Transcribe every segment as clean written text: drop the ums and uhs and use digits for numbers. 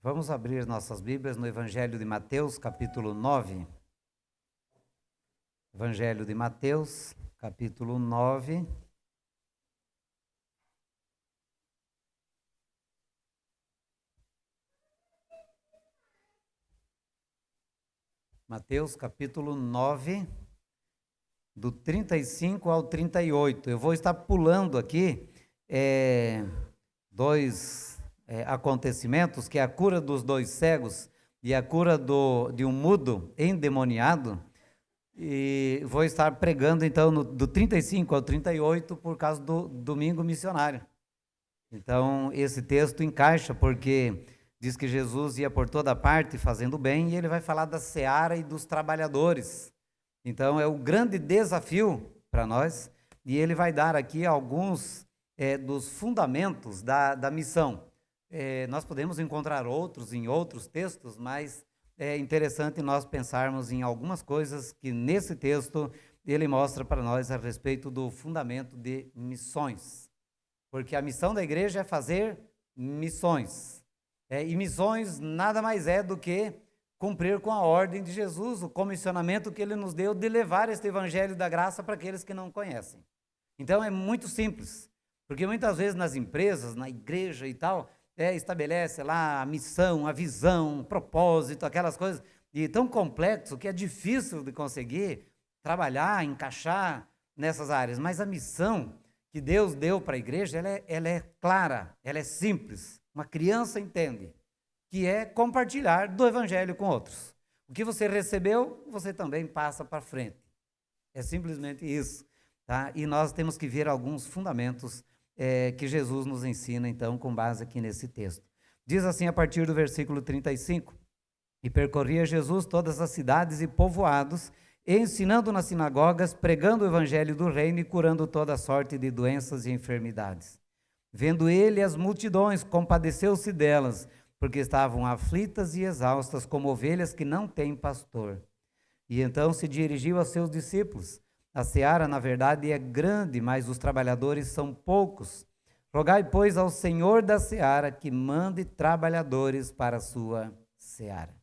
Vamos abrir nossas Bíblias no Evangelho de Mateus, capítulo 9. Evangelho de Mateus, capítulo 9. Mateus, capítulo 9, do 35 ao 38. Eu vou estar pulando aqui dois acontecimentos, que é a cura dos dois cegos e a cura de um mudo endemoniado. E vou estar pregando, então, do 35 ao 38, por causa do domingo missionário. Então, esse texto encaixa, porque diz que Jesus ia por toda parte fazendo bem, e ele vai falar da seara e dos trabalhadores. Então, é o grande desafio para nós, e ele vai dar aqui alguns dos fundamentos da missão. Nós podemos encontrar outros em outros textos, mas é interessante nós pensarmos em algumas coisas que nesse texto ele mostra para nós a respeito do fundamento de missões. Porque a missão da igreja é fazer missões. E missões nada mais é do que cumprir com a ordem de Jesus, o comissionamento que ele nos deu de levar este evangelho da graça para aqueles que não conhecem. Então é muito simples, porque muitas vezes nas empresas, na igreja e tal, estabelece lá a missão, a visão, o propósito, aquelas coisas, e tão complexo que é difícil de conseguir trabalhar, encaixar nessas áreas. Mas a missão que Deus deu para a igreja, ela é clara, ela é simples. Uma criança entende, que é compartilhar do evangelho com outros. O que você recebeu, você também passa para frente. É simplesmente isso. Tá? E nós temos que ver alguns fundamentos que Jesus nos ensina, então, com base aqui nesse texto. Diz assim, a partir do versículo 35, e percorria Jesus todas as cidades e povoados, ensinando nas sinagogas, pregando o evangelho do reino e curando toda sorte de doenças e enfermidades. Vendo ele as multidões, compadeceu-se delas, porque estavam aflitas e exaustas, como ovelhas que não têm pastor. E então se dirigiu aos seus discípulos: a seara, na verdade, é grande, mas os trabalhadores são poucos. Rogai, pois, ao Senhor da seara que mande trabalhadores para a sua seara.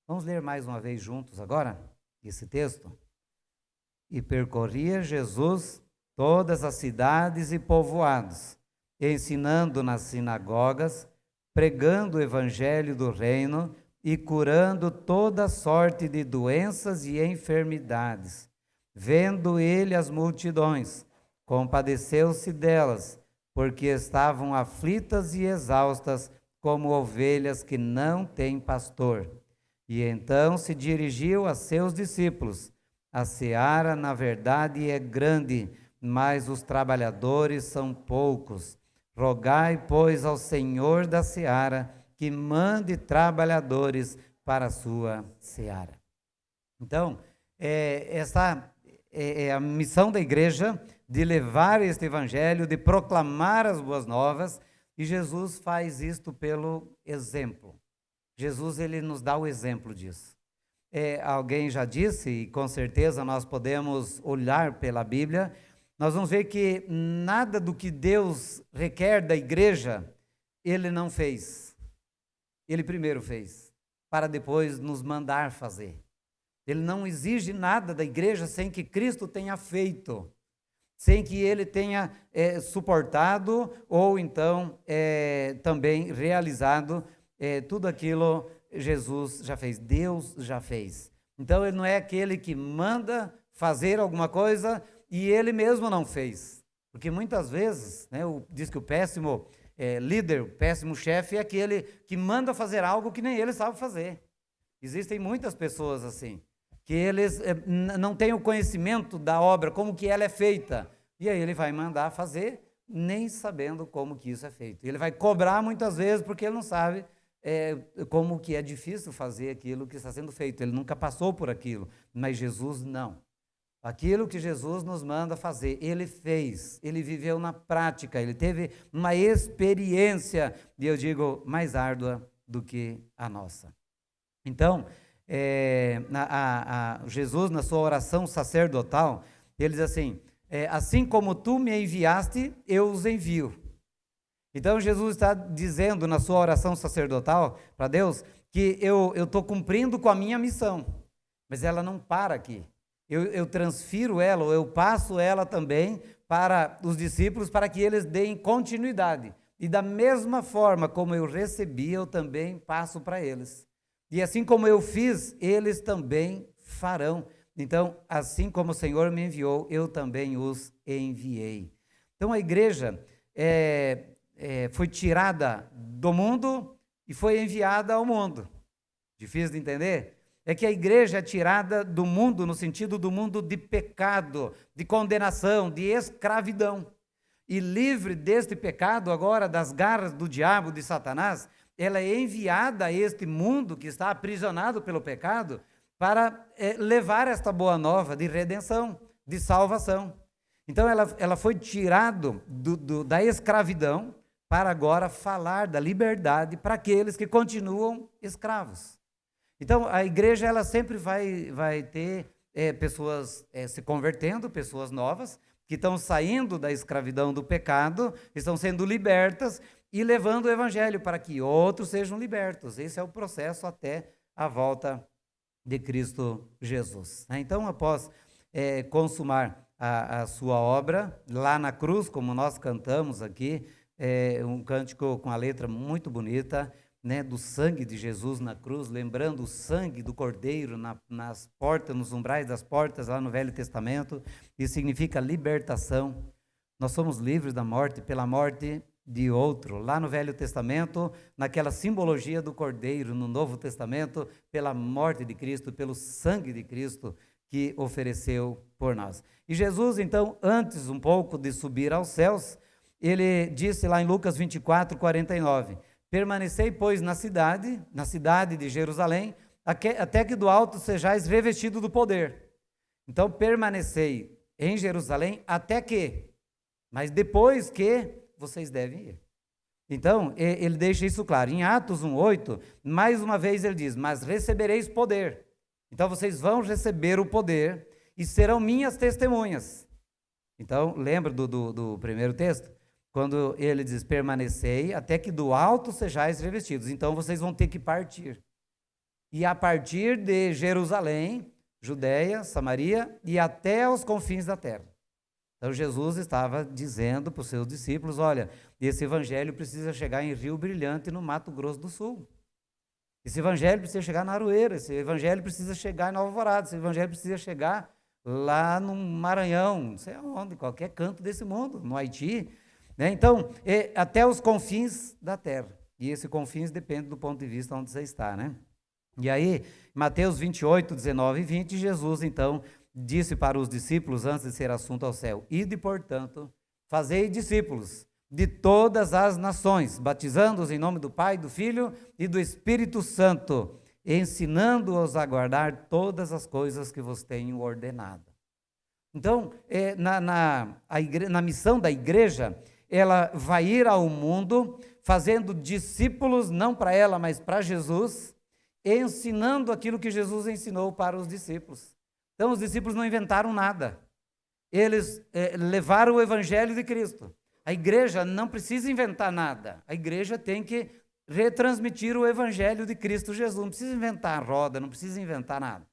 Vamos ler mais uma vez juntos agora esse texto? E percorria Jesus todas as cidades e povoados, ensinando nas sinagogas, pregando o evangelho do reino e curando toda sorte de doenças e enfermidades. Vendo ele as multidões, compadeceu-se delas, porque estavam aflitas e exaustas, como ovelhas que não têm pastor. E então se dirigiu a seus discípulos: a seara, na verdade, é grande, mas os trabalhadores são poucos. Rogai, pois, ao Senhor da seara que mande trabalhadores para a sua seara. Então, essa é a missão da igreja, de levar este evangelho, de proclamar as boas novas, e Jesus faz isto pelo exemplo. Jesus, ele nos dá o exemplo disso. Alguém já disse, e com certeza nós podemos olhar pela Bíblia, nós vamos ver que nada do que Deus requer da igreja, ele não fez. Ele primeiro fez, para depois nos mandar fazer. Ele não exige nada da igreja sem que Cristo tenha feito, sem que ele tenha suportado ou então também realizado tudo aquilo Jesus já fez, Deus já fez. Então ele não é aquele que manda fazer alguma coisa e ele mesmo não fez, porque muitas vezes, diz que o péssimo líder, o péssimo chefe é aquele que manda fazer algo que nem ele sabe fazer. Existem muitas pessoas assim, que eles não têm o conhecimento da obra, como que ela é feita, e aí ele vai mandar fazer, nem sabendo como que isso é feito. Ele vai cobrar muitas vezes, porque ele não sabe como que é difícil fazer aquilo que está sendo feito, ele nunca passou por aquilo, mas Jesus não. Aquilo que Jesus nos manda fazer, ele fez, ele viveu na prática, ele teve uma experiência, e eu digo, mais árdua do que a nossa. Então, Jesus, na sua oração sacerdotal, ele diz assim, assim como tu me enviaste, eu os envio. Então Jesus está dizendo na sua oração sacerdotal para Deus que eu estou cumprindo com a minha missão, mas ela não para aqui. Eu transfiro ela, ou eu passo ela também para os discípulos, para que eles deem continuidade. E da mesma forma como eu recebi, eu também passo para eles. E assim como eu fiz, eles também farão. Então, assim como o Senhor me enviou, eu também os enviei. Então, a igreja foi tirada do mundo e foi enviada ao mundo. Difícil de entender? É que a igreja é tirada do mundo, no sentido do mundo de pecado, de condenação, de escravidão. E livre deste pecado agora, das garras do diabo, de Satanás, ela é enviada a este mundo que está aprisionado pelo pecado para levar esta boa nova de redenção, de salvação. Então ela foi tirada da escravidão para agora falar da liberdade para aqueles que continuam escravos. Então a igreja ela sempre vai ter pessoas se convertendo, pessoas novas, que estão saindo da escravidão do pecado, estão sendo libertas e levando o evangelho para que outros sejam libertos. Esse é o processo até a volta de Cristo Jesus. Então, após consumar a sua obra, lá na cruz, como nós cantamos aqui, um cântico com a letra muito bonita, né, do sangue de Jesus na cruz, lembrando o sangue do Cordeiro nas portas, nos umbrais das portas, lá no Velho Testamento, isso significa libertação. Nós somos livres da morte pela morte de outro. Lá no Velho Testamento, naquela simbologia do Cordeiro, no Novo Testamento, pela morte de Cristo, pelo sangue de Cristo que ofereceu por nós. E Jesus, então, antes um pouco de subir aos céus, ele disse lá em Lucas 24, 49, permanecei, pois, na cidade de Jerusalém, até que do alto sejais revestido do poder. Então, permanecei em Jerusalém até que, mas depois que vocês devem ir. Então, ele deixa isso claro. Em Atos 1:8, mais uma vez ele diz, mas recebereis poder. Então, vocês vão receber o poder e serão minhas testemunhas. Então, lembra do primeiro texto? Quando ele diz, permanecei até que do alto sejais revestidos. Então, vocês vão ter que partir. E a partir de Jerusalém, Judeia, Samaria e até os confins da terra. Então, Jesus estava dizendo para os seus discípulos, olha, esse evangelho precisa chegar em Rio Brilhante, no Mato Grosso do Sul. Esse evangelho precisa chegar na Aroeira, esse evangelho precisa chegar em Nova Alvorada, esse evangelho precisa chegar lá no Maranhão, não sei aonde, qualquer canto desse mundo, no Haiti. Né? Então, até os confins da terra. E esse confins depende do ponto de vista onde você está, né? E aí, Mateus 28, 19 e 20, Jesus, então, disse para os discípulos, antes de ser assunto ao céu, ide, portanto, fazei discípulos de todas as nações, batizando-os em nome do Pai, do Filho e do Espírito Santo, ensinando-os a guardar todas as coisas que vos tenho ordenado. Então, na missão da igreja, ela vai ir ao mundo, fazendo discípulos, não para ela, mas para Jesus, ensinando aquilo que Jesus ensinou para os discípulos. Então, os discípulos não inventaram nada. Eles levaram o evangelho de Cristo. A igreja não precisa inventar nada. A igreja tem que retransmitir o evangelho de Cristo Jesus. Não precisa inventar roda, não precisa inventar nada.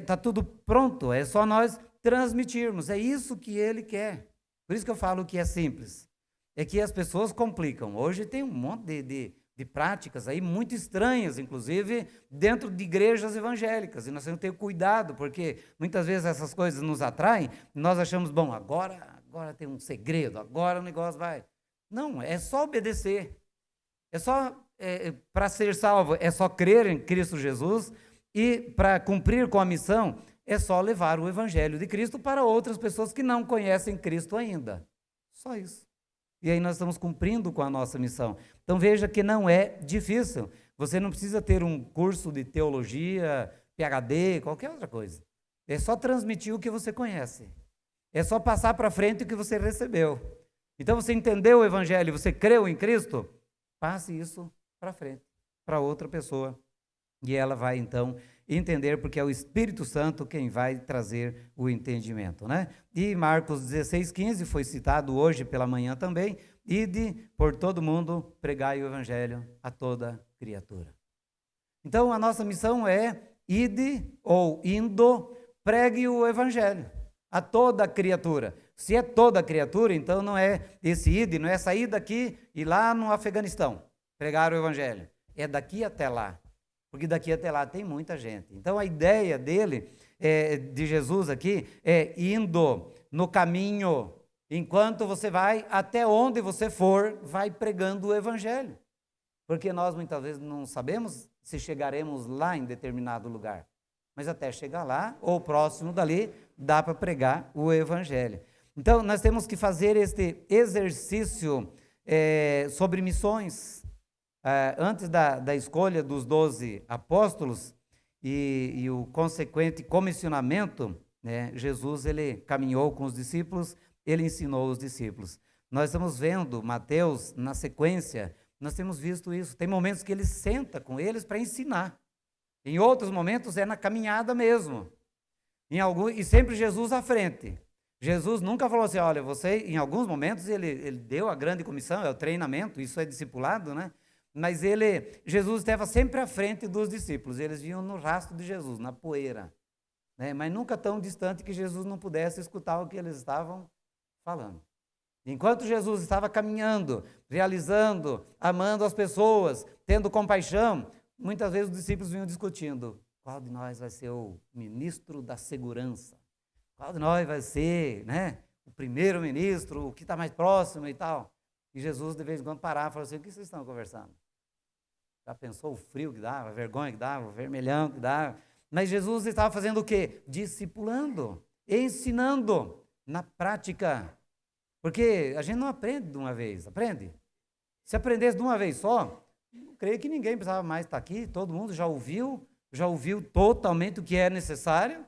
Tá tudo pronto, é só nós transmitirmos. É isso que ele quer. Por isso que eu falo que é simples. É que as pessoas complicam. Hoje tem um monte de práticas aí muito estranhas, inclusive dentro de igrejas evangélicas, e nós temos que ter cuidado, porque muitas vezes essas coisas nos atraem, e nós achamos, bom, agora tem um segredo, agora o negócio vai. Não, é só obedecer, é só, para ser salvo, é só crer em Cristo Jesus, e para cumprir com a missão, é só levar o evangelho de Cristo para outras pessoas que não conhecem Cristo ainda, só isso. E aí nós estamos cumprindo com a nossa missão. Então veja que não é difícil. Você não precisa ter um curso de teologia, PhD, qualquer outra coisa. É só transmitir o que você conhece. É só passar para frente o que você recebeu. Então você entendeu o evangelho, você creu em Cristo, passe isso para frente, para outra pessoa. E ela vai então entender, porque é o Espírito Santo quem vai trazer o entendimento, né? E Marcos 16:15 foi citado hoje pela manhã também, ide por todo mundo, pregai o evangelho a toda criatura. Então, a nossa missão é ide ou indo, pregue o evangelho a toda criatura. Se é toda criatura, então não é esse ide, não é sair daqui e lá no Afeganistão, pregar o evangelho. É daqui até lá, porque daqui até lá tem muita gente. Então, a ideia dele, de Jesus aqui, é indo no caminho. Enquanto você vai, até onde você for, vai pregando o evangelho. Porque nós muitas vezes não sabemos se chegaremos lá em determinado lugar. Mas até chegar lá, ou próximo dali, dá para pregar o evangelho. Então, nós temos que fazer este exercício sobre missões. Antes da escolha dos 12 apóstolos e o consequente comissionamento, né, Jesus ele caminhou com os discípulos, ele ensinou os discípulos. Nós estamos vendo Mateus na sequência, nós temos visto isso. Tem momentos que ele senta com eles para ensinar. Em outros momentos é na caminhada mesmo. E sempre Jesus à frente. Jesus nunca falou assim, olha, você, em alguns momentos ele deu a grande comissão, é o treinamento, isso é discipulado, né? Mas Jesus estava sempre à frente dos discípulos, eles vinham no rastro de Jesus, na poeira, né? Mas nunca tão distante que Jesus não pudesse escutar o que eles estavam falando. Enquanto Jesus estava caminhando, realizando, amando as pessoas, tendo compaixão, muitas vezes os discípulos vinham discutindo, qual de nós vai ser o ministro da segurança? Qual de nós vai ser, né, o primeiro-ministro, o que está mais próximo e tal? E Jesus, de vez em quando, parava e falava assim, o que vocês estão conversando? Já pensou o frio que dava, a vergonha que dava, o vermelhão que dava? Mas Jesus estava fazendo o quê? Discipulando, ensinando na prática. Porque a gente não aprende de uma vez, aprende? Se aprendesse de uma vez só, eu creio que ninguém precisava mais estar aqui, todo mundo já ouviu totalmente o que é necessário,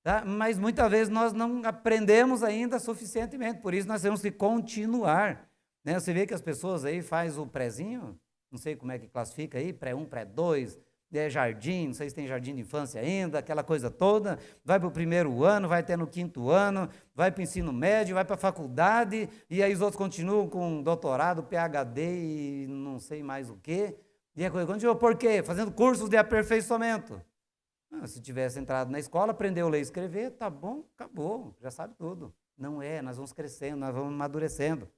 tá? Mas muitas vezes nós não aprendemos ainda suficientemente, por isso nós temos que continuar. Né? Você vê que as pessoas aí fazem o prézinho, não sei como é que classifica aí, pré-1, pré-2, jardim, não sei se tem jardim de infância ainda, aquela coisa toda, vai para o primeiro ano, vai até no quinto ano, vai para o ensino médio, vai para a faculdade, e aí os outros continuam com doutorado, PhD e não sei mais o quê, e a coisa continua, por quê? Fazendo cursos de aperfeiçoamento. Se tivesse entrado na escola, aprendeu a ler e escrever, tá bom, acabou, já sabe tudo. Não é, nós vamos crescendo, nós vamos amadurecendo.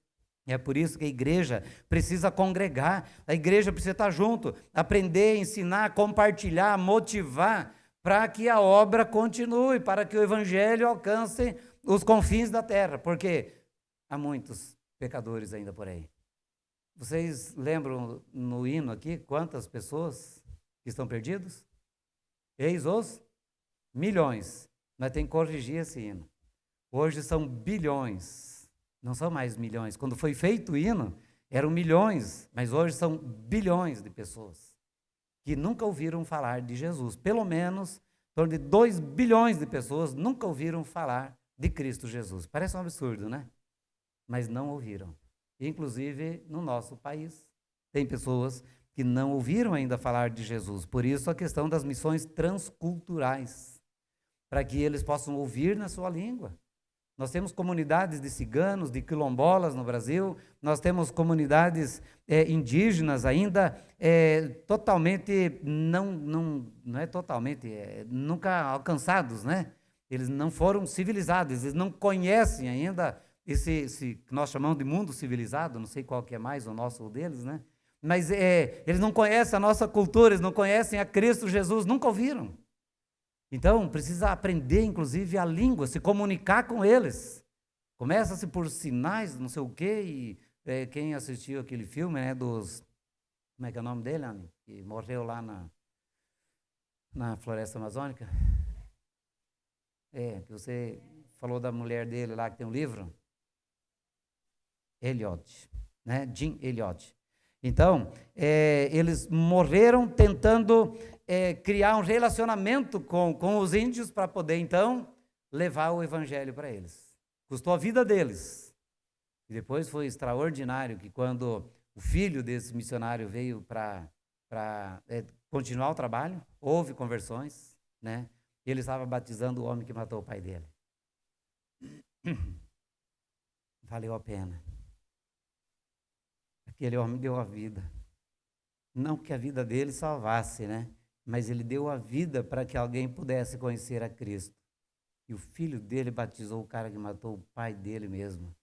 É por isso que a igreja precisa congregar, a igreja precisa estar junto, aprender, ensinar, compartilhar, motivar, para que a obra continue, para que o evangelho alcance os confins da terra, porque há muitos pecadores ainda por aí. Vocês lembram no hino aqui quantas pessoas que estão perdidos? Eis os milhões. Nós temos que corrigir esse hino. Hoje são bilhões. Não são mais milhões. Quando foi feito o hino, eram milhões, mas hoje são bilhões de pessoas que nunca ouviram falar de Jesus. Pelo menos, em torno de 2 bilhões de pessoas nunca ouviram falar de Cristo Jesus. Parece um absurdo, né? Mas não ouviram. Inclusive, no nosso país, tem pessoas que não ouviram ainda falar de Jesus. Por isso, a questão das missões transculturais, para que eles possam ouvir na sua língua. Nós temos comunidades de ciganos, de quilombolas no Brasil, nós temos comunidades indígenas ainda totalmente, não é totalmente, nunca alcançados, né? Eles não foram civilizados, eles não conhecem ainda esse que nós chamamos de mundo civilizado, não sei qual que é mais o nosso ou deles, né? Mas eles não conhecem a nossa cultura, eles não conhecem a Cristo Jesus, nunca ouviram. Então, precisa aprender, inclusive, a língua, se comunicar com eles. Começa-se por sinais, não sei o quê, e quem assistiu aquele filme, né, como é que é o nome dele, Anny? Que morreu lá na floresta amazônica? Que você falou da mulher dele lá, que tem um livro? Eliot, né? Jim Eliot. Então, eles morreram tentando criar um relacionamento com os índios para poder, então, levar o evangelho para eles. Custou a vida deles. E depois foi extraordinário que quando o filho desse missionário veio para continuar o trabalho, houve conversões, né? E ele estava batizando o homem que matou o pai dele. Valeu a pena. aquele homem deu a vida. Não que a vida dele salvasse, né? Mas ele deu a vida para que alguém pudesse conhecer a Cristo. E o filho dele batizou o cara que matou o pai dele mesmo.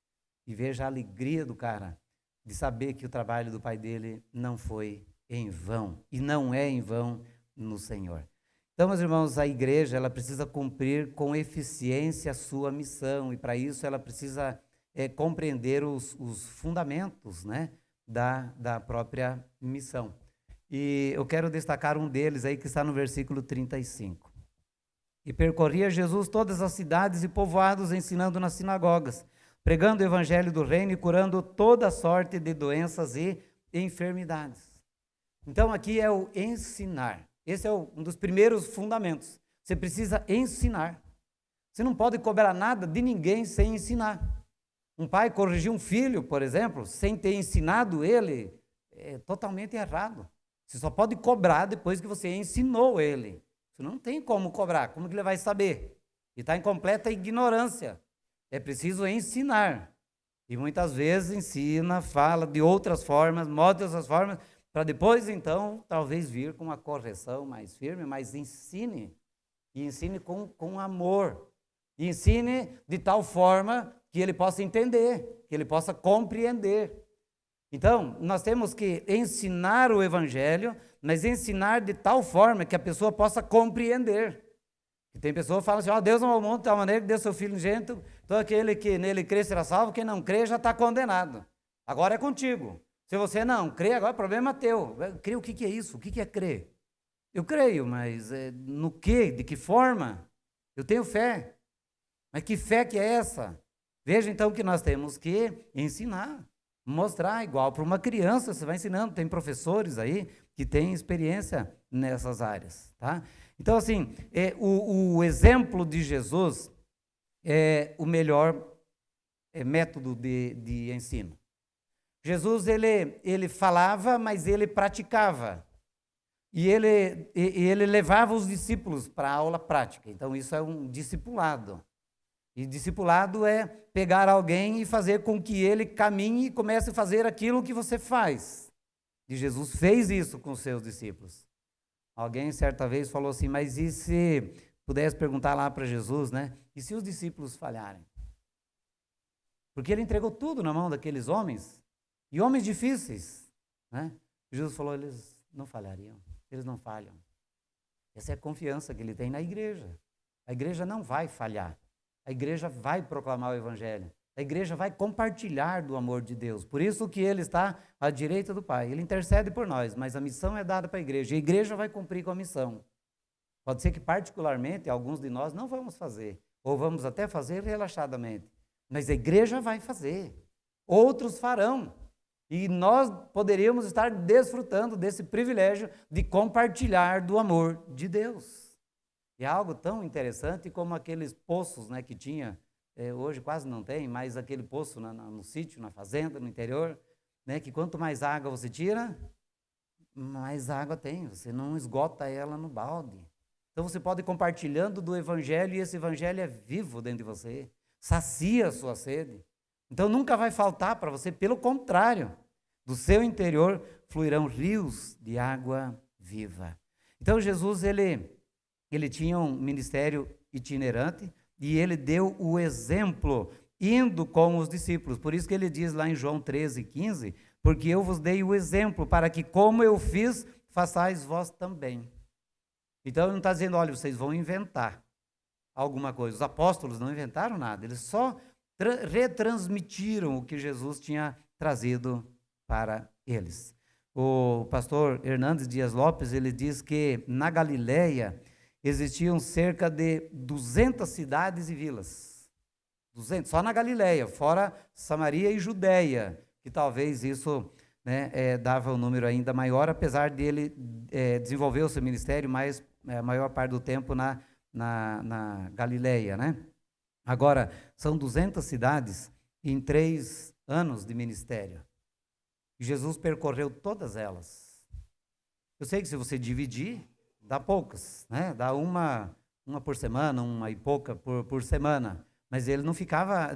E veja a alegria do cara de saber que o trabalho do pai dele não foi em vão. E não é em vão no Senhor. Então, meus irmãos, a igreja ela precisa cumprir com eficiência a sua missão. E para isso ela precisa compreender os fundamentos, né, da própria missão. E eu quero destacar um deles aí que está no versículo 35. E percorria Jesus todas as cidades e povoados, ensinando nas sinagogas, pregando o evangelho do reino e curando toda sorte de doenças e enfermidades. Então aqui é o ensinar. Esse é um dos primeiros fundamentos. Você precisa ensinar. Você não pode cobrar nada de ninguém sem ensinar. Um pai corrigir um filho, por exemplo, sem ter ensinado ele, é totalmente errado. Você só pode cobrar depois que você ensinou ele. Você não tem como cobrar. Como que ele vai saber? Ele está em completa ignorância. É preciso ensinar. E muitas vezes ensina, fala de outras formas, mostra outras formas, para depois, então, talvez vir com uma correção mais firme, mas ensine. E ensine com amor. E ensine de tal forma que ele possa entender, que ele possa compreender. Então, nós temos que ensinar o evangelho, mas ensinar de tal forma que a pessoa possa compreender. E tem pessoa que fala assim, Deus amou o mundo de tal maneira que deu seu filho unigênito, todo aquele que nele crê será salvo, quem não crê já está condenado. Agora é contigo. Se você não crê, agora o problema é teu. Crer, o que é isso? O que é crer? Eu creio, mas no quê? De que forma? Eu tenho fé. Mas que fé que é essa? Veja então que nós temos que ensinar, mostrar igual para uma criança, você vai ensinando, tem professores aí que têm experiência nessas áreas, tá? Então assim, o exemplo de Jesus é o melhor método de ensino. Jesus, ele falava, mas ele praticava, e ele levava os discípulos para a aula prática, então isso é um discipulado. E discipulado é pegar alguém e fazer com que ele caminhe e comece a fazer aquilo que você faz. E Jesus fez isso com os seus discípulos. Alguém certa vez falou assim, mas e se pudesse perguntar lá para Jesus, né? E se os discípulos falharem? Porque ele entregou tudo na mão daqueles homens, e homens difíceis, né? Jesus falou, eles não falhariam, eles não falham. Essa é a confiança que ele tem na igreja. A igreja não vai falhar. A igreja vai proclamar o evangelho. A igreja vai compartilhar do amor de Deus. Por isso que ele está à direita do Pai. Ele intercede por nós, mas a missão é dada para a igreja. E a igreja vai cumprir com a missão. Pode ser que particularmente alguns de nós não vamos fazer, ou vamos até fazer relaxadamente. Mas a igreja vai fazer. Outros farão. E nós poderíamos estar desfrutando desse privilégio de compartilhar do amor de Deus. E é algo tão interessante como aqueles poços, né, que tinha, hoje quase não tem, mas aquele poço no sítio, na fazenda, no interior, né, que quanto mais água você tira, mais água tem, você não esgota ela no balde. Então você pode ir compartilhando do evangelho e esse evangelho é vivo dentro de você, sacia a sua sede. Então nunca vai faltar para você, pelo contrário, do seu interior fluirão rios de água viva. Então Jesus, ele tinha um ministério itinerante e ele deu o exemplo indo com os discípulos. Por isso que ele diz lá em João 13:15, porque eu vos dei o exemplo para que como eu fiz, façais vós também. Então ele não está dizendo, olha, vocês vão inventar alguma coisa. Os apóstolos não inventaram nada, eles só retransmitiram o que Jesus tinha trazido para eles. O pastor Hernandes Dias Lopes, ele diz que na Galileia existiam cerca de 200 cidades e vilas. 200, só na Galileia, fora Samaria e Judeia, que talvez isso, né, dava um número ainda maior, apesar de ele desenvolver o seu ministério mais, a maior parte do tempo na Galileia, né? Agora, são 200 cidades em 3 anos de ministério. E Jesus percorreu todas elas. Eu sei que se você dividir, dá poucas, né? Dá uma por semana, uma e pouca por semana. Mas ele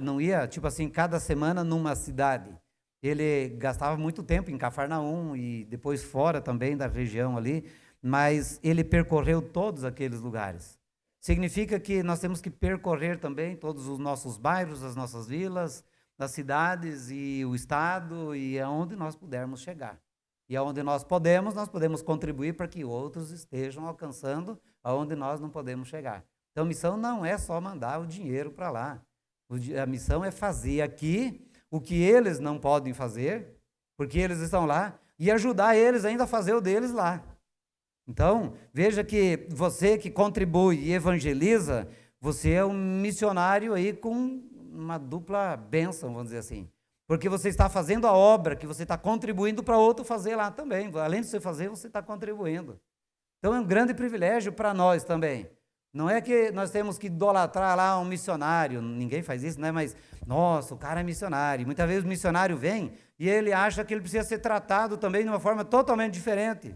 não ia, tipo assim, cada semana numa cidade. Ele gastava muito tempo em Cafarnaum e depois fora também da região ali, mas ele percorreu todos aqueles lugares. Significa que nós temos que percorrer também todos os nossos bairros, as nossas vilas, as cidades e o estado e aonde nós pudermos chegar. E aonde nós podemos contribuir para que outros estejam alcançando aonde nós não podemos chegar. Então, missão não é só mandar o dinheiro para lá. A missão é fazer aqui o que eles não podem fazer, porque eles estão lá, e ajudar eles ainda a fazer o deles lá. Então, veja que você que contribui e evangeliza, você é um missionário aí com uma dupla bênção, vamos dizer assim. Porque você está fazendo a obra, que você está contribuindo para outro fazer lá também. Além de você fazer, você está contribuindo. Então, é um grande privilégio para nós também. Não é que nós temos que idolatrar lá um missionário, ninguém faz isso, né? Mas, nossa, o cara é missionário. Muitas vezes o missionário vem e ele acha que ele precisa ser tratado também de uma forma totalmente diferente.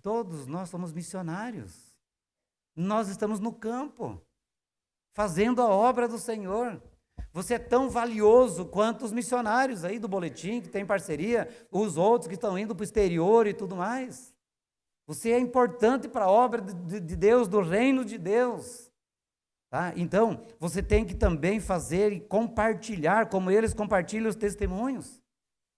Todos nós somos missionários. Nós estamos no campo, fazendo a obra do Senhor. Você é tão valioso quanto os missionários aí do boletim, que tem parceria, os outros que estão indo para o exterior e tudo mais. Você é importante para a obra de Deus, do reino de Deus. Tá? Então, você tem que também fazer e compartilhar, como eles compartilham os testemunhos.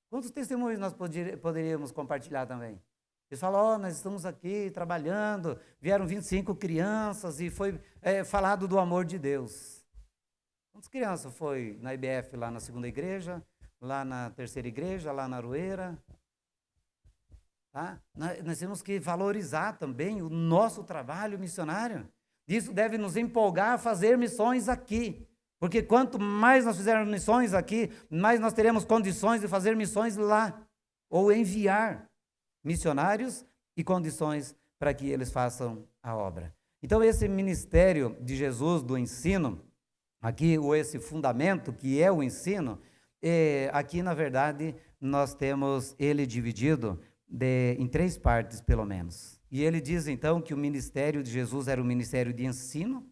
Quantos testemunhos nós poderíamos compartilhar também? Eles falam, nós estamos aqui trabalhando, vieram 25 crianças e foi falado do amor de Deus. Quantas crianças foi na IBF, lá na segunda igreja, lá na terceira igreja, lá na Aroeira? Tá? Nós temos que valorizar também o nosso trabalho missionário. Isso deve nos empolgar a fazer missões aqui. Porque quanto mais nós fizermos missões aqui, mais nós teremos condições de fazer missões lá. Ou enviar missionários e condições para que eles façam a obra. Então, esse ministério de Jesus do ensino, aqui, ou esse fundamento que é o ensino, aqui, na verdade, nós temos ele dividido em 3 partes, pelo menos. E ele diz, então, que o ministério de Jesus era um ministério de ensino,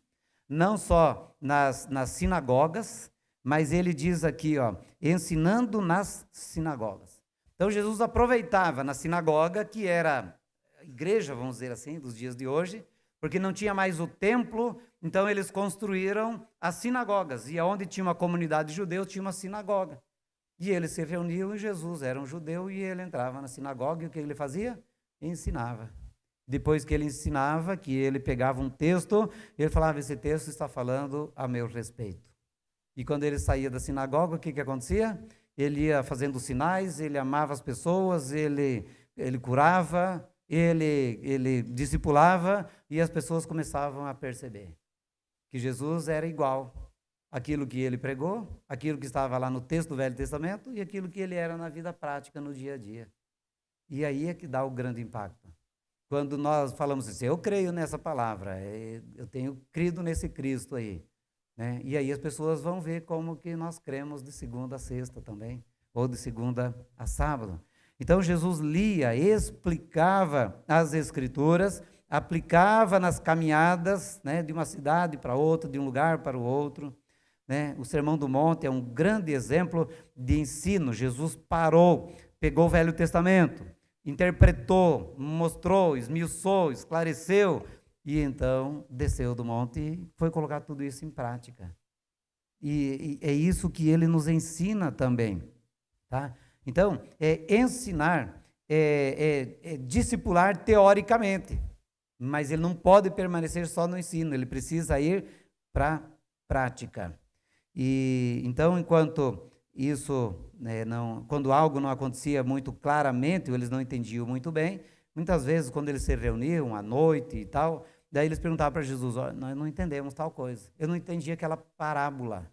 não só nas sinagogas, mas ele diz aqui, ensinando nas sinagogas. Então, Jesus aproveitava na sinagoga, que era a igreja, vamos dizer assim, dos dias de hoje, porque não tinha mais o templo, então eles construíram as sinagogas, e onde tinha uma comunidade de judeus, tinha uma sinagoga. E eles se reuniam, e Jesus era um judeu, e ele entrava na sinagoga, e o que ele fazia? Ensinava. Depois que ele ensinava, que ele pegava um texto, ele falava, esse texto está falando a meu respeito. E quando ele saía da sinagoga, o que acontecia? Ele ia fazendo sinais, ele amava as pessoas, ele curava, ele discipulava, e as pessoas começavam a perceber que Jesus era igual aquilo que ele pregou, aquilo que estava lá no texto do Velho Testamento e aquilo que ele era na vida prática, no dia a dia. E aí é que dá o grande impacto. Quando nós falamos assim, eu creio nessa palavra, eu tenho crido nesse Cristo aí, né? E aí as pessoas vão ver como que nós cremos de segunda a sexta também, ou de segunda a sábado. Então Jesus lia, explicava as Escrituras, aplicava nas caminhadas, né, de uma cidade para outra, de um lugar para o outro. Né? O Sermão do Monte é um grande exemplo de ensino. Jesus parou, pegou o Velho Testamento, interpretou, mostrou, esmiuçou, esclareceu, e então desceu do monte e foi colocar tudo isso em prática. E é isso que ele nos ensina também. Tá? Então, ensinar, discipular teoricamente, mas ele não pode permanecer só no ensino, ele precisa ir para a prática. E então, enquanto isso, quando algo não acontecia muito claramente, ou eles não entendiam muito bem, muitas vezes, quando eles se reuniam à noite e tal, daí eles perguntavam para Jesus, nós não entendemos tal coisa, eu não entendi aquela parábola.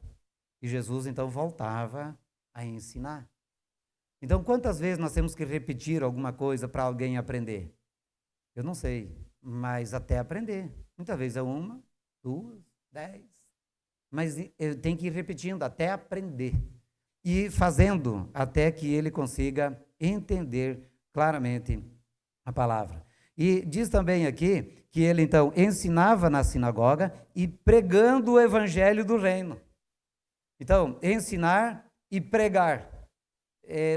E Jesus, então, voltava a ensinar. Então, quantas vezes nós temos que repetir alguma coisa para alguém aprender? Eu não sei, mas até aprender. Muitas vezes é 1, 2, 10. Mas eu tenho que ir repetindo até aprender. E fazendo até que ele consiga entender claramente a palavra. E diz também aqui que ele, então, ensinava na sinagoga e pregando o evangelho do reino. Então, ensinar e pregar.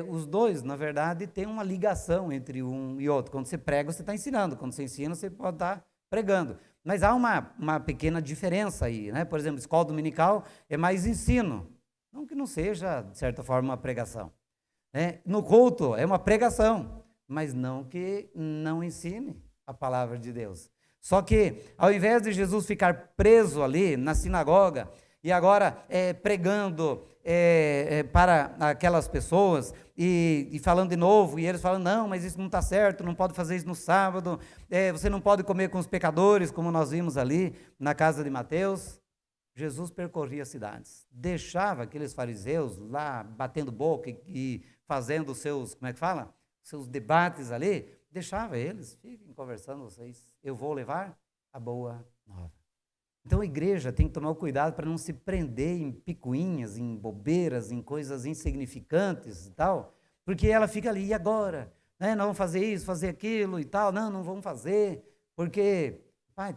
os dois, na verdade, têm uma ligação entre um e outro. Quando você prega, você está ensinando. Quando você ensina, você pode estar pregando. Mas há uma pequena diferença aí, né? Por exemplo, escola dominical é mais ensino. Não que não seja, de certa forma, uma pregação. Né? No culto é uma pregação, mas não que não ensine a palavra de Deus. Só que, ao invés de Jesus ficar preso ali na sinagoga, e agora pregando para aquelas pessoas, e falando de novo, e eles falam, não, mas isso não está certo, não pode fazer isso no sábado, você não pode comer com os pecadores, como nós vimos ali na casa de Mateus. Jesus percorria cidades, deixava aqueles fariseus lá batendo boca e fazendo os seus, como é que fala? Seus debates ali, deixava eles, fiquem conversando vocês, eu vou levar a boa nova. Então a igreja tem que tomar o cuidado para não se prender em picuinhas, em bobeiras, em coisas insignificantes e tal, porque ela fica ali, e agora? Né? Não vamos fazer isso, fazer aquilo e tal, não vamos fazer, porque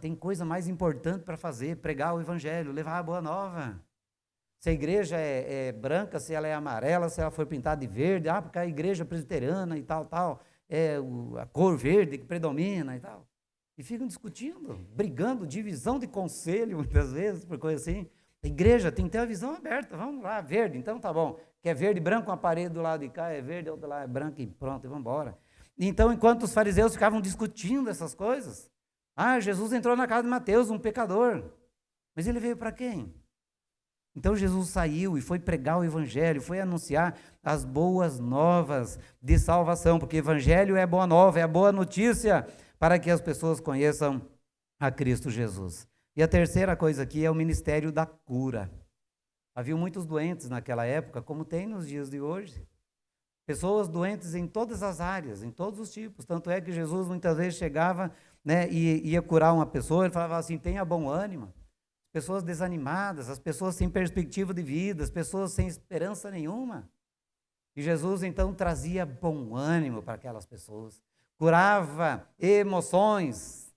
tem coisa mais importante para fazer, pregar o evangelho, levar a boa nova. Se a igreja é branca, se ela é amarela, se ela foi pintada de verde, porque a igreja presbiteriana e tal, a cor verde que predomina e tal. E ficam discutindo, brigando, divisão de conselho, muitas vezes, por coisa assim. A igreja tem que ter a visão aberta, vamos lá, verde, então tá bom. Quer verde e branco, uma parede do lado de cá é verde, a outra lá é branca e pronto, e vamos embora. Então, enquanto os fariseus ficavam discutindo essas coisas, Jesus entrou na casa de Mateus, um pecador. Mas ele veio para quem? Então Jesus saiu e foi pregar o evangelho, foi anunciar as boas novas de salvação, porque evangelho é boa nova, é a boa notícia para que as pessoas conheçam a Cristo Jesus. E a terceira coisa aqui é o ministério da cura. Havia muitos doentes naquela época, como tem nos dias de hoje. Pessoas doentes em todas as áreas, em todos os tipos. Tanto é que Jesus muitas vezes chegava, né, e ia curar uma pessoa, ele falava assim, tenha bom ânimo. Pessoas desanimadas, as pessoas sem perspectiva de vida, as pessoas sem esperança nenhuma. E Jesus então trazia bom ânimo para aquelas pessoas, curava emoções,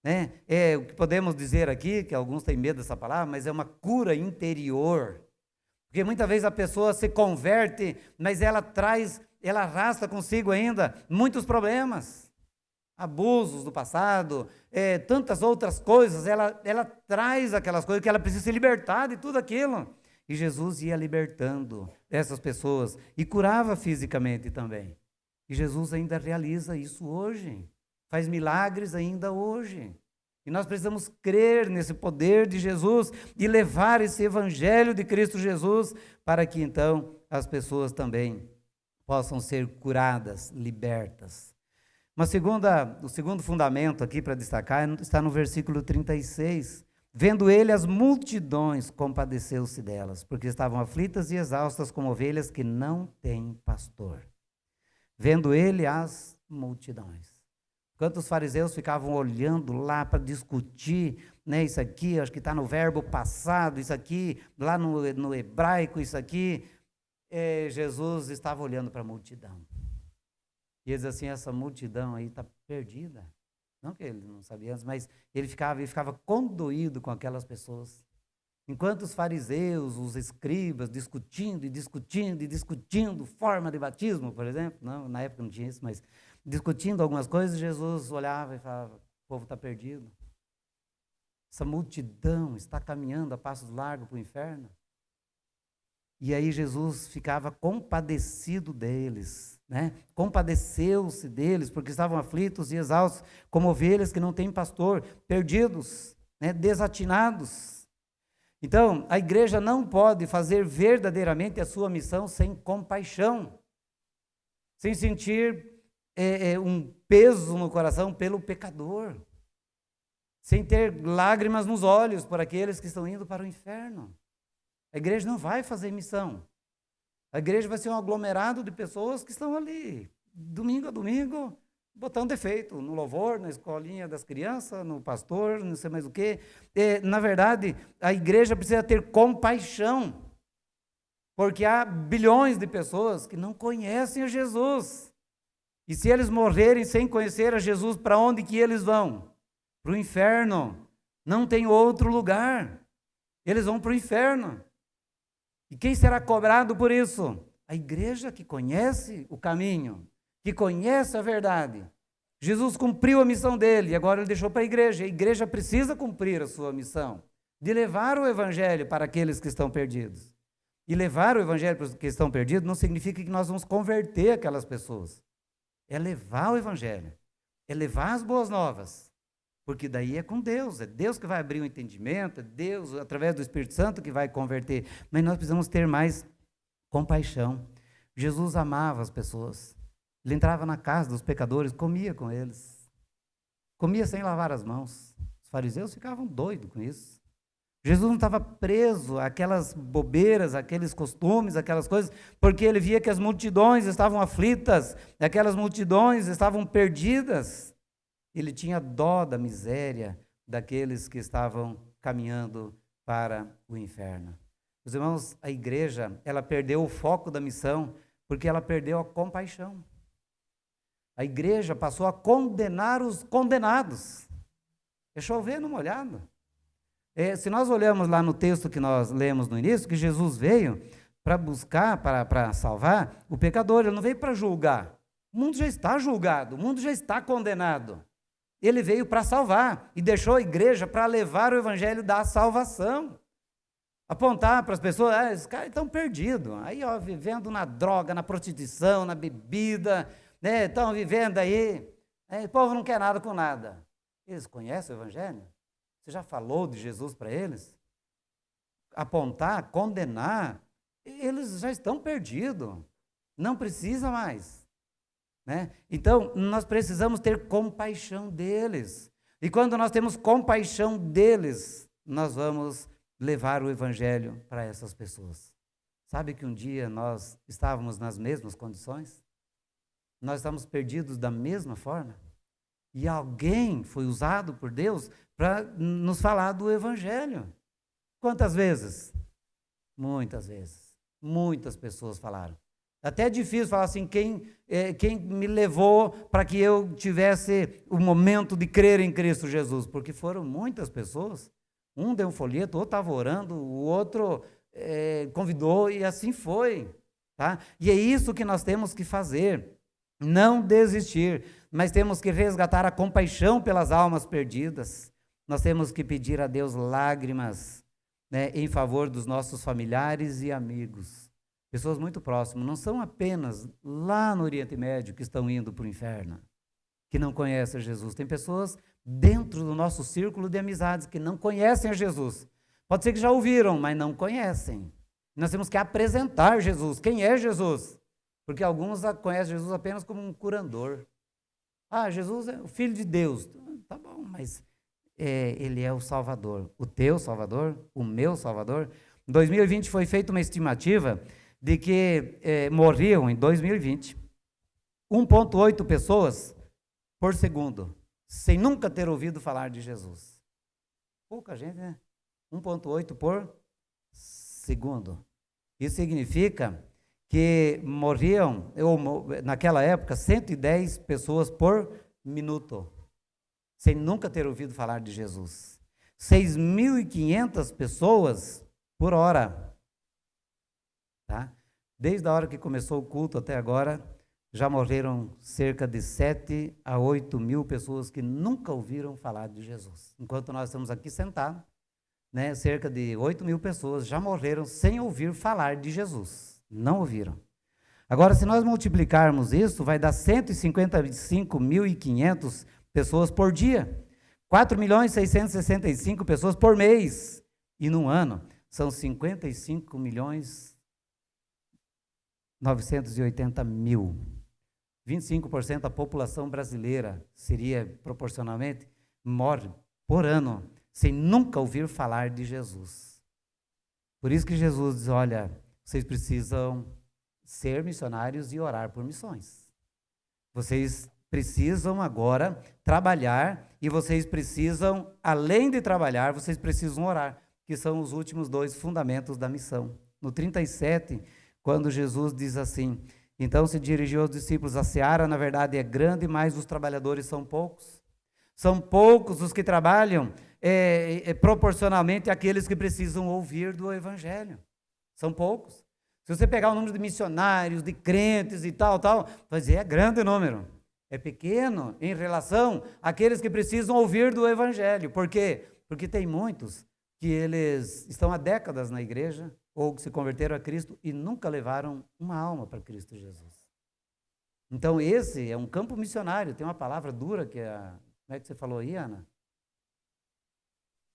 né? O que podemos dizer aqui, que alguns têm medo dessa palavra, mas é uma cura interior. Porque muitas vezes a pessoa se converte, mas ela arrasta consigo ainda muitos problemas, abusos do passado, tantas outras coisas, ela traz aquelas coisas que ela precisa se libertar de tudo aquilo. E Jesus ia libertando essas pessoas e curava fisicamente também. E Jesus ainda realiza isso hoje, faz milagres ainda hoje. E nós precisamos crer nesse poder de Jesus e levar esse evangelho de Cristo Jesus para que então as pessoas também possam ser curadas, libertas. O segundo fundamento aqui para destacar está no versículo 36. Vendo ele as multidões, compadeceu-se delas, porque estavam aflitas e exaustas como ovelhas que não têm pastor. Vendo ele as multidões. Enquanto os fariseus ficavam olhando lá para discutir, né, isso aqui, acho que está no verbo passado, isso aqui, lá no hebraico, isso aqui, Jesus estava olhando para a multidão. E ele diz assim, essa multidão aí está perdida. Não que ele não sabia antes, mas ele ficava condoído com aquelas pessoas. Enquanto os fariseus, os escribas, discutindo forma de batismo, por exemplo, não, na época não tinha isso, mas discutindo algumas coisas, Jesus olhava e falava, o povo está perdido. Essa multidão está caminhando a passos largos para o inferno. E aí Jesus ficava compadecido deles, né? Compadeceu-se deles, porque estavam aflitos e exaustos, como ovelhas que não têm pastor, perdidos, né? Desatinados. Então, a igreja não pode fazer verdadeiramente a sua missão sem compaixão, sem sentir um peso no coração pelo pecador, sem ter lágrimas nos olhos por aqueles que estão indo para o inferno. A igreja não vai fazer missão. A igreja vai ser um aglomerado de pessoas que estão ali, domingo a domingo, botando defeito no louvor, na escolinha das crianças, no pastor, não sei mais o quê. Na verdade, a igreja precisa ter compaixão, porque há bilhões de pessoas que não conhecem a Jesus. E se eles morrerem sem conhecer a Jesus, para onde que eles vão? Para o inferno. Não tem outro lugar. Eles vão para o inferno. E quem será cobrado por isso? A igreja que conhece o caminho, que conhece a verdade. Jesus cumpriu a missão dele e agora ele deixou para a igreja. A igreja precisa cumprir a sua missão de levar o evangelho para aqueles que estão perdidos. E levar o evangelho para os que estão perdidos não significa que nós vamos converter aquelas pessoas. É levar o evangelho, é levar as boas novas, porque daí é com Deus, é Deus que vai abrir o entendimento, é Deus, através do Espírito Santo, que vai converter. Mas nós precisamos ter mais compaixão. Jesus amava as pessoas. Ele entrava na casa dos pecadores, comia com eles. Comia sem lavar as mãos. Os fariseus ficavam doidos com isso. Jesus não estava preso àquelas bobeiras, àqueles costumes, aquelas coisas, porque ele via que as multidões estavam aflitas, aquelas multidões estavam perdidas. Ele tinha dó da miséria daqueles que estavam caminhando para o inferno. Meus irmãos, a igreja, ela perdeu o foco da missão, porque ela perdeu a compaixão. A igreja passou a condenar os condenados. É chover no molhado. Se nós olhamos lá no texto que nós lemos no início, que Jesus veio para buscar, para salvar o pecador, ele não veio para julgar. O mundo já está julgado, o mundo já está condenado. Ele veio para salvar e deixou a igreja para levar o evangelho da salvação. Apontar para as pessoas, esses caras estão perdidos, aí vivendo na droga, na prostituição, na bebida, né, estão vivendo aí, o povo não quer nada com nada. Eles conhecem o evangelho? Você já falou de Jesus para eles? Apontar, condenar, eles já estão perdidos, não precisa mais. Né? Então, nós precisamos ter compaixão deles. E quando nós temos compaixão deles, nós vamos levar o evangelho para essas pessoas. Sabe que um dia nós estávamos nas mesmas condições? Nós estamos perdidos da mesma forma? E alguém foi usado por Deus para nos falar do evangelho. Quantas vezes? Muitas vezes. Muitas pessoas falaram. Até é difícil falar assim, quem me levou para que eu tivesse o momento de crer em Cristo Jesus? Porque foram muitas pessoas. Um deu um folheto, o outro estava orando, o outro convidou e assim foi. Tá? E é isso que nós temos que fazer. Não desistir, mas temos que resgatar a compaixão pelas almas perdidas. Nós temos que pedir a Deus lágrimas, né, em favor dos nossos familiares e amigos. Pessoas muito próximas, não são apenas lá no Oriente Médio que estão indo para o inferno, que não conhecem a Jesus. Tem pessoas dentro do nosso círculo de amizades que não conhecem a Jesus. Pode ser que já ouviram, mas não conhecem. Nós temos que apresentar Jesus. Quem é Jesus? Porque alguns conhecem Jesus apenas como um curador. Jesus é o Filho de Deus. Tá bom, mas ele é o Salvador. O teu Salvador, o meu Salvador. Em 2020 foi feita uma estimativa de que morriam, em 2020, 1,8 pessoas por segundo, sem nunca ter ouvido falar de Jesus. Pouca gente, né? 1,8 por segundo. Isso significa que morriam, naquela época, 110 pessoas por minuto, sem nunca ter ouvido falar de Jesus. 6.500 pessoas por hora. Tá? Desde a hora que começou o culto até agora, já morreram cerca de 7 a 8 mil pessoas que nunca ouviram falar de Jesus. Enquanto nós estamos aqui sentados, né, cerca de 8 mil pessoas já morreram sem ouvir falar de Jesus. Não ouviram. Agora, se nós multiplicarmos isso, vai dar 155.500 pessoas por dia. 4.665 pessoas por mês. E num ano, são 55.980.000. 25% da população brasileira seria, proporcionalmente, morre por ano, sem nunca ouvir falar de Jesus. Por isso que Jesus diz, olha, vocês precisam ser missionários e orar por missões. Vocês precisam agora trabalhar e vocês precisam, além de trabalhar, vocês precisam orar, que são os últimos 2 fundamentos da missão. No 37, quando Jesus diz assim, então se dirigiu aos discípulos, a seara na verdade é grande, mas os trabalhadores são poucos. São poucos os que trabalham proporcionalmente àqueles que precisam ouvir do Evangelho. São poucos. Se você pegar o número de missionários, de crentes e tal, vai dizer, é grande o número. É pequeno em relação àqueles que precisam ouvir do Evangelho. Por quê? Porque tem muitos que eles estão há décadas na igreja, ou que se converteram a Cristo e nunca levaram uma alma para Cristo Jesus. Então esse é um campo missionário, tem uma palavra dura que é, como é que você falou aí, Ana?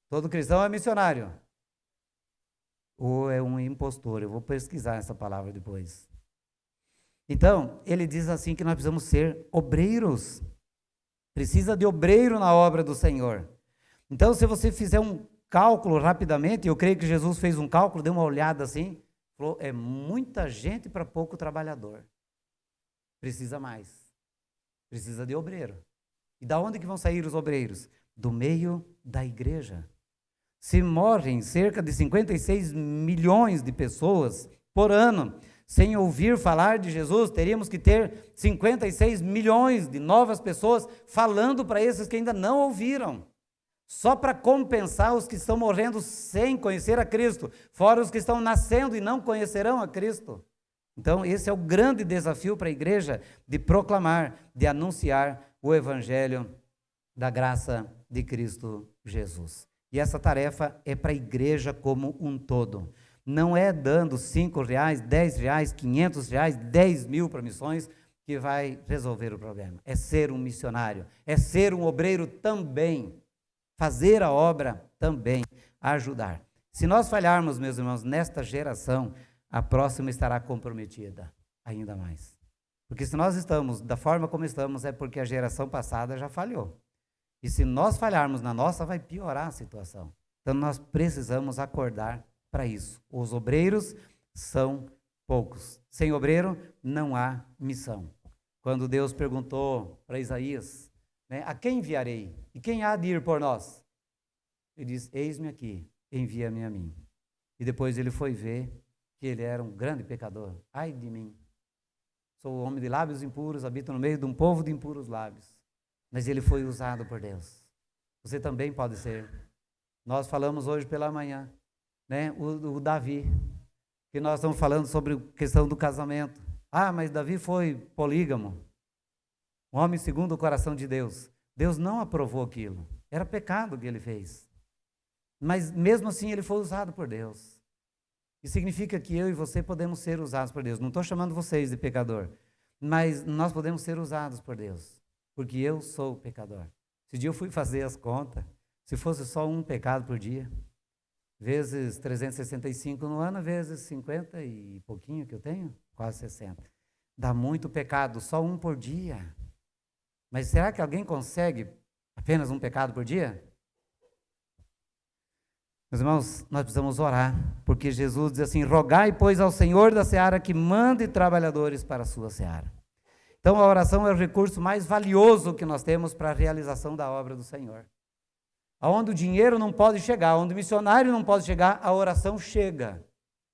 Todo cristão é missionário. Ou é um impostor, eu vou pesquisar essa palavra depois. Então, ele diz assim que nós precisamos ser obreiros. Precisa de obreiro na obra do Senhor. Então, se você fizer um cálculo rapidamente, eu creio que Jesus fez um cálculo, deu uma olhada assim, falou, é muita gente para pouco trabalhador. Precisa mais. Precisa de obreiro. E da onde que vão sair os obreiros? Do meio da igreja. Se morrem cerca de 56 milhões de pessoas por ano sem ouvir falar de Jesus, teríamos que ter 56 milhões de novas pessoas falando para esses que ainda não ouviram. Só para compensar os que estão morrendo sem conhecer a Cristo, fora os que estão nascendo e não conhecerão a Cristo. Então, esse é o grande desafio para a igreja, de proclamar, de anunciar o Evangelho da graça de Cristo Jesus. E essa tarefa é para a igreja como um todo. Não é dando R$5, R$10, R$500, 10 mil para missões que vai resolver o problema. É ser um missionário, é ser um obreiro também, fazer a obra também, ajudar. Se nós falharmos, meus irmãos, nesta geração, a próxima estará comprometida ainda mais. Porque se nós estamos da forma como estamos, é porque a geração passada já falhou. E se nós falharmos na nossa, vai piorar a situação. Então nós precisamos acordar para isso. Os obreiros são poucos. Sem obreiro não há missão. Quando Deus perguntou para Isaías, né, a quem enviarei? E quem há de ir por nós? Ele diz, eis-me aqui, envia-me a mim. E depois ele foi ver que ele era um grande pecador. Ai de mim. Sou homem de lábios impuros, habito no meio de um povo de impuros lábios. Mas ele foi usado por Deus. Você também pode ser. Nós falamos hoje pela manhã, né, o Davi, que nós estamos falando sobre a questão do casamento. Ah, mas Davi foi polígamo, um homem segundo o coração de Deus. Deus não aprovou aquilo, era pecado o que ele fez. Mas mesmo assim ele foi usado por Deus. Isso significa que eu e você podemos ser usados por Deus. Não estou chamando vocês de pecador, mas nós podemos ser usados por Deus. Porque eu sou pecador. Esse dia eu fui fazer as contas, se fosse só um pecado por dia, vezes 365 no ano, vezes 50 e pouquinho que eu tenho, quase 60. Dá muito pecado, só um por dia. Mas será que alguém consegue apenas um pecado por dia? Meus irmãos, nós precisamos orar, porque Jesus diz assim, rogai, pois, ao Senhor da seara que mande trabalhadores para a sua seara. Então, a oração é o recurso mais valioso que nós temos para a realização da obra do Senhor. Aonde o dinheiro não pode chegar, onde o missionário não pode chegar, a oração chega.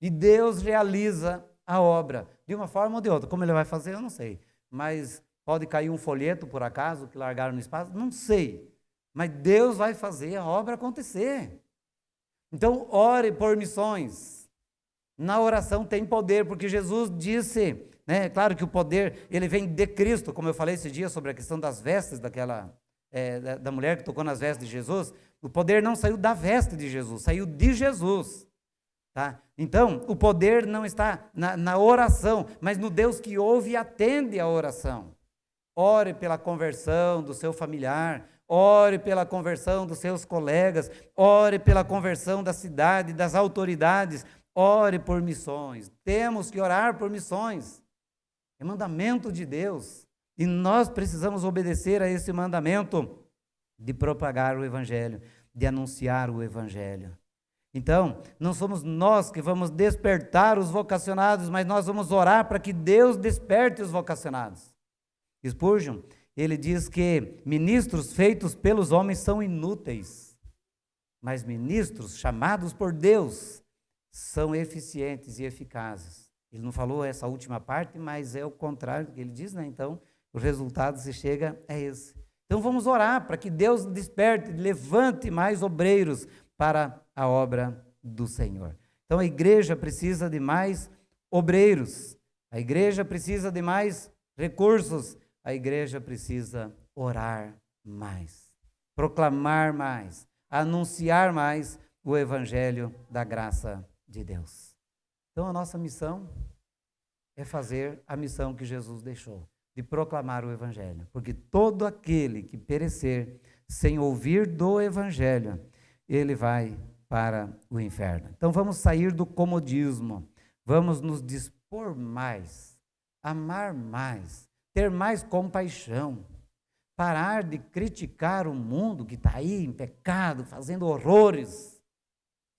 E Deus realiza a obra, de uma forma ou de outra. Como ele vai fazer, eu não sei. Mas pode cair um folheto, por acaso, que largaram no espaço? Não sei. Mas Deus vai fazer a obra acontecer. Então, ore por missões. Na oração tem poder, porque Jesus disse... É claro que o poder, ele vem de Cristo, como eu falei esse dia sobre a questão das vestes da mulher que tocou nas vestes de Jesus. O poder não saiu da veste de Jesus, saiu de Jesus. Tá? Então, o poder não está na oração, mas no Deus que ouve e atende a oração. Ore pela conversão do seu familiar, ore pela conversão dos seus colegas, ore pela conversão da cidade, das autoridades, ore por missões. Temos que orar por missões. É mandamento de Deus, e nós precisamos obedecer a esse mandamento de propagar o Evangelho, de anunciar o Evangelho. Então, não somos nós que vamos despertar os vocacionados, mas nós vamos orar para que Deus desperte os vocacionados. Spurgeon, ele diz que ministros feitos pelos homens são inúteis, mas ministros chamados por Deus são eficientes e eficazes. Ele não falou essa última parte, mas é o contrário do que ele diz, né? Então, o resultado, se chega, é esse. Então, vamos orar para que Deus desperte, levante mais obreiros para a obra do Senhor. Então, a igreja precisa de mais obreiros, a igreja precisa de mais recursos, a igreja precisa orar mais, proclamar mais, anunciar mais o evangelho da graça de Deus. Então a nossa missão é fazer a missão que Jesus deixou, de proclamar o evangelho, porque todo aquele que perecer sem ouvir do evangelho, ele vai para o inferno. Então vamos sair do comodismo, vamos nos dispor mais, amar mais, ter mais compaixão, parar de criticar o mundo que está aí em pecado, fazendo horrores,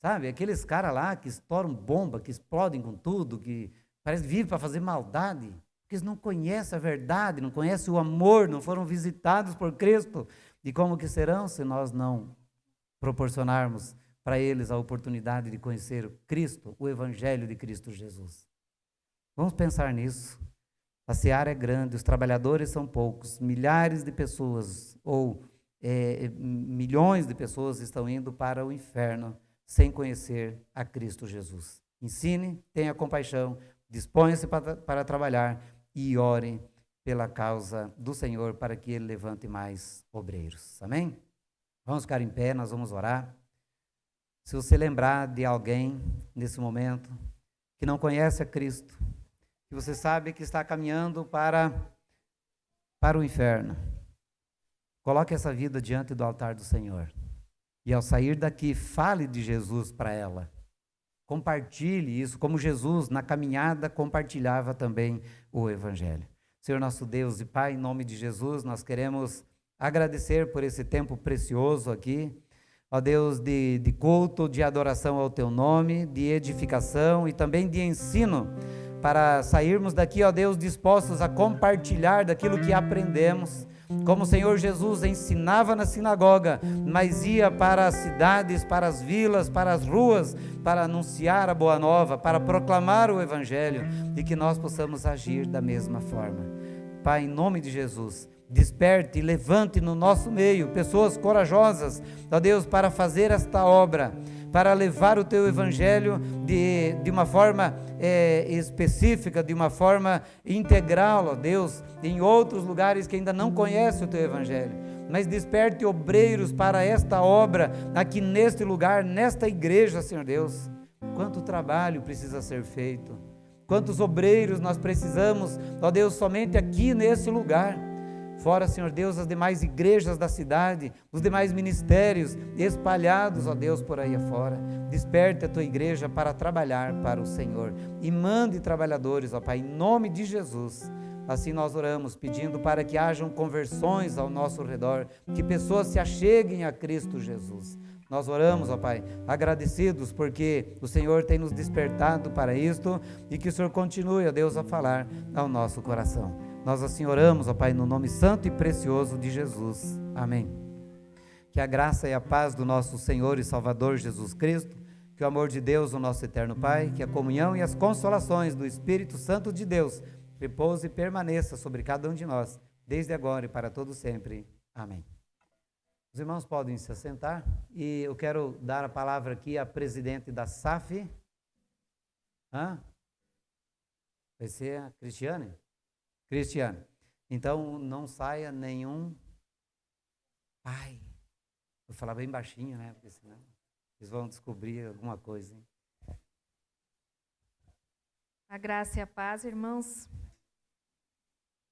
sabe? Aqueles caras lá que estouram bomba, que explodem com tudo, que parece que vivem para fazer maldade, porque eles não conhecem a verdade, não conhecem o amor, não foram visitados por Cristo. E como que serão se nós não proporcionarmos para eles a oportunidade de conhecer o Cristo, o Evangelho de Cristo Jesus? Vamos pensar nisso. A seara é grande, os trabalhadores são poucos, milhares de pessoas ou milhões de pessoas estão indo para o inferno sem conhecer a Cristo Jesus. Ensine, tenha compaixão, disponha-se para trabalhar e ore pela causa do Senhor para que Ele levante mais obreiros. Amém? Vamos ficar em pé, nós vamos orar. Se você lembrar de alguém nesse momento que não conhece a Cristo, que você sabe que está caminhando para o inferno, coloque essa vida diante do altar do Senhor. E ao sair daqui, fale de Jesus para ela. Compartilhe isso, como Jesus, na caminhada, compartilhava também o Evangelho. Senhor nosso Deus e Pai, em nome de Jesus, nós queremos agradecer por esse tempo precioso aqui, ó Deus, de culto, de adoração ao Teu nome, de edificação e também de ensino, para sairmos daqui, ó Deus, dispostos a compartilhar daquilo que aprendemos, como o Senhor Jesus ensinava na sinagoga, mas ia para as cidades, para as vilas, para as ruas, para anunciar a boa nova, para proclamar o Evangelho, e que nós possamos agir da mesma forma. Pai, em nome de Jesus, desperte e levante no nosso meio pessoas corajosas, ó Deus, para fazer esta obra, para levar o Teu Evangelho de uma forma específica, de uma forma integral, ó Deus, em outros lugares que ainda não conhecem o Teu Evangelho. Mas desperte obreiros para esta obra, aqui neste lugar, nesta igreja, Senhor Deus. Quanto trabalho precisa ser feito, quantos obreiros nós precisamos, ó Deus, somente aqui nesse lugar. Fora, Senhor Deus, as demais igrejas da cidade, os demais ministérios espalhados, ó Deus, por aí afora. Desperte a Tua igreja para trabalhar para o Senhor e mande trabalhadores, ó Pai, em nome de Jesus. Assim nós oramos, pedindo para que hajam conversões ao nosso redor, que pessoas se acheguem a Cristo Jesus. Nós oramos, ó Pai, agradecidos porque o Senhor tem nos despertado para isto e que o Senhor continue, ó Deus, a falar ao nosso coração. Nós assim oramos, ó Pai, no nome santo e precioso de Jesus. Amém. Que a graça e a paz do nosso Senhor e Salvador Jesus Cristo, que o amor de Deus, o nosso eterno Pai, que a comunhão e as consolações do Espírito Santo de Deus repouse e permaneça sobre cada um de nós, desde agora e para todo sempre. Amém. Os irmãos podem se assentar e eu quero dar a palavra aqui à presidente da SAF. Vai ser a Cristiane? Cristiane. Então, não saia nenhum pai. Vou falar bem baixinho, né? Porque senão eles vão descobrir alguma coisa. Hein? A graça e a paz, irmãos.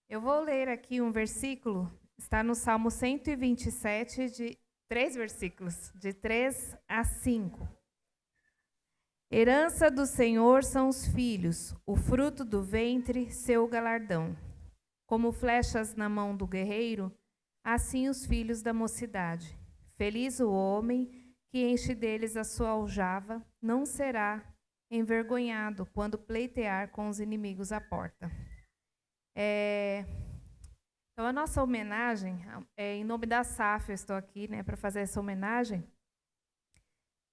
Eu vou ler aqui um versículo, está no Salmo 127, de 3 versículos, de 3 a 5. Herança do Senhor são os filhos, o fruto do ventre, seu galardão. Como flechas na mão do guerreiro, assim os filhos da mocidade. Feliz o homem que enche deles a sua aljava, não será envergonhado quando pleitear com os inimigos à porta. Então, a nossa homenagem, em nome da SAF, eu estou aqui, né, para fazer essa homenagem.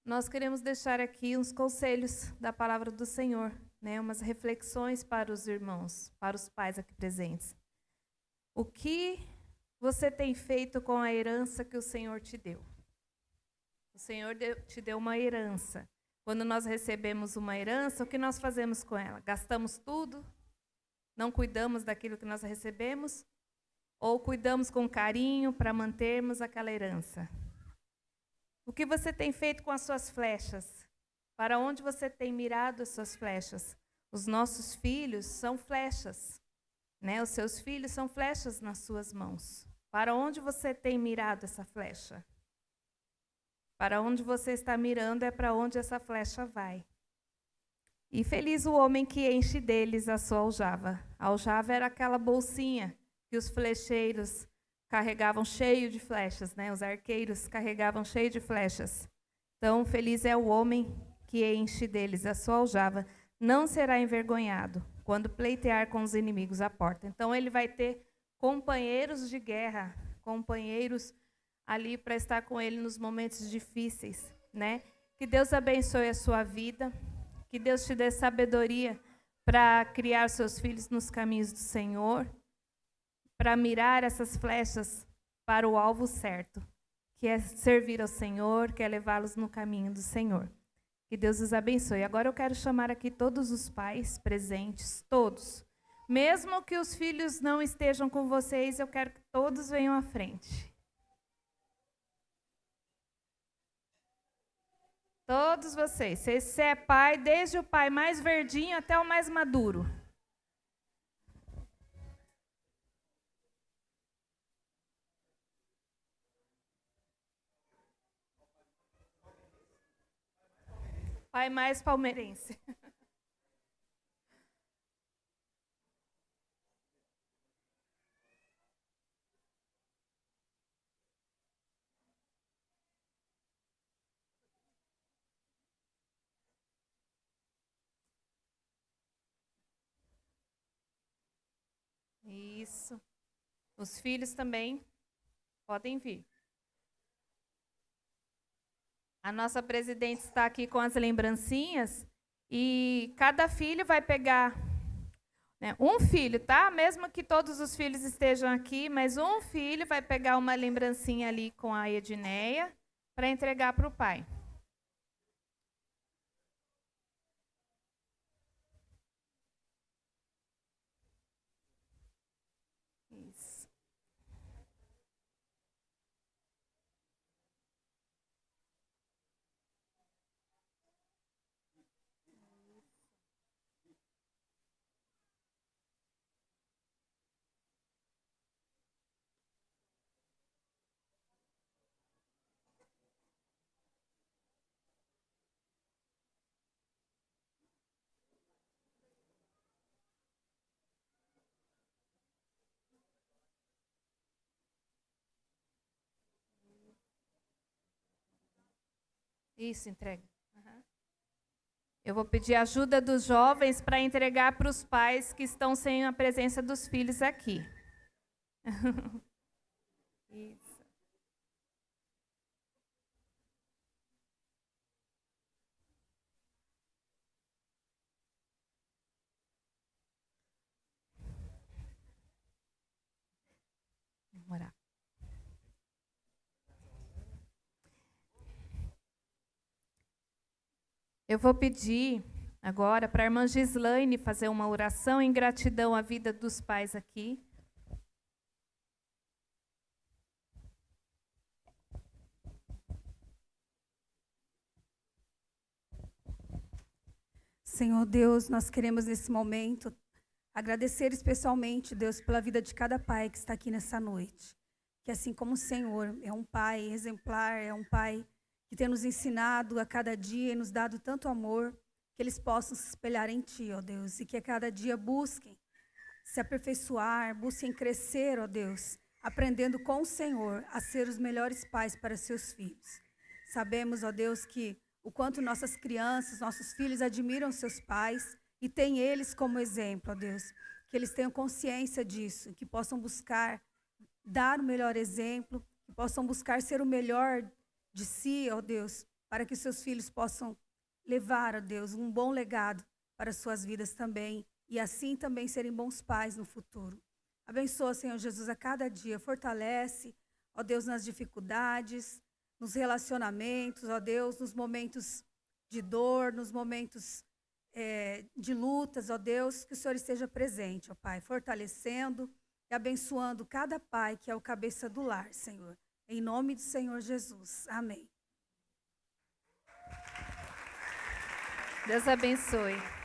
Nós queremos deixar aqui uns conselhos da palavra do Senhor, né, umas reflexões para os irmãos, para os pais aqui presentes. O que você tem feito com a herança que o Senhor te deu? O Senhor te deu uma herança. Quando nós recebemos uma herança, o que nós fazemos com ela? Gastamos tudo? Não cuidamos daquilo que nós recebemos? Ou cuidamos com carinho para mantermos aquela herança? O que você tem feito com as suas flechas? Para onde você tem mirado as suas flechas? Os nossos filhos são flechas, né? Os seus filhos são flechas nas suas mãos. Para onde você tem mirado essa flecha? Para onde você está mirando é para onde essa flecha vai. E feliz o homem que enche deles a sua aljava. A aljava era aquela bolsinha que os flecheiros carregavam cheio de flechas, né? Os arqueiros carregavam cheio de flechas. Então, feliz é o homem que enche deles a sua aljava. Não será envergonhado quando pleitear com os inimigos à porta. Então, ele vai ter companheiros de guerra, companheiros ali para estar com ele nos momentos difíceis, né? Que Deus abençoe a sua vida. Que Deus te dê sabedoria para criar seus filhos nos caminhos do Senhor, para mirar essas flechas para o alvo certo, que é servir ao Senhor, que é levá-los no caminho do Senhor. Que Deus os abençoe. Agora eu quero chamar aqui todos os pais presentes, todos. Mesmo que os filhos não estejam com vocês, eu quero que todos venham à frente. Todos vocês. Se você é pai, desde o pai mais verdinho até o mais maduro. Pai mais palmeirense. Isso. Os filhos também podem vir. A nossa presidente está aqui com as lembrancinhas e cada filho vai pegar, né, um filho, tá? Mesmo que todos os filhos estejam aqui, mas um filho vai pegar uma lembrancinha ali com a Edneia para entregar para o pai. Isso. Isso, entrega. Uhum. Eu vou pedir ajuda dos jovens para entregar para os pais que estão sem a presença dos filhos aqui. Isso. Vamos orar. Eu vou pedir agora para a irmã Gislaine fazer uma oração em gratidão à vida dos pais aqui. Senhor Deus, nós queremos nesse momento agradecer especialmente, Deus, pela vida de cada pai que está aqui nessa noite. Que assim como o Senhor é um pai exemplar, é um pai que tem nos ensinado a cada dia e nos dado tanto amor, que eles possam se espelhar em Ti, ó Deus, e que a cada dia busquem se aperfeiçoar, busquem crescer, ó Deus, aprendendo com o Senhor a ser os melhores pais para seus filhos. Sabemos, ó Deus, que o quanto nossas crianças, nossos filhos admiram seus pais e têm eles como exemplo, ó Deus, que eles tenham consciência disso, que possam buscar dar o melhor exemplo, que possam buscar ser o melhor de si, ó Deus, para que seus filhos possam levar, ó Deus, um bom legado para suas vidas também, e assim também serem bons pais no futuro. Abençoa, Senhor Jesus, a cada dia, fortalece, ó Deus, nas dificuldades, nos relacionamentos, ó Deus, nos momentos de dor, nos momentos de lutas, ó Deus, que o Senhor esteja presente, ó Pai, fortalecendo e abençoando cada pai que é o cabeça do lar, Senhor. Em nome do Senhor Jesus. Amém. Deus abençoe.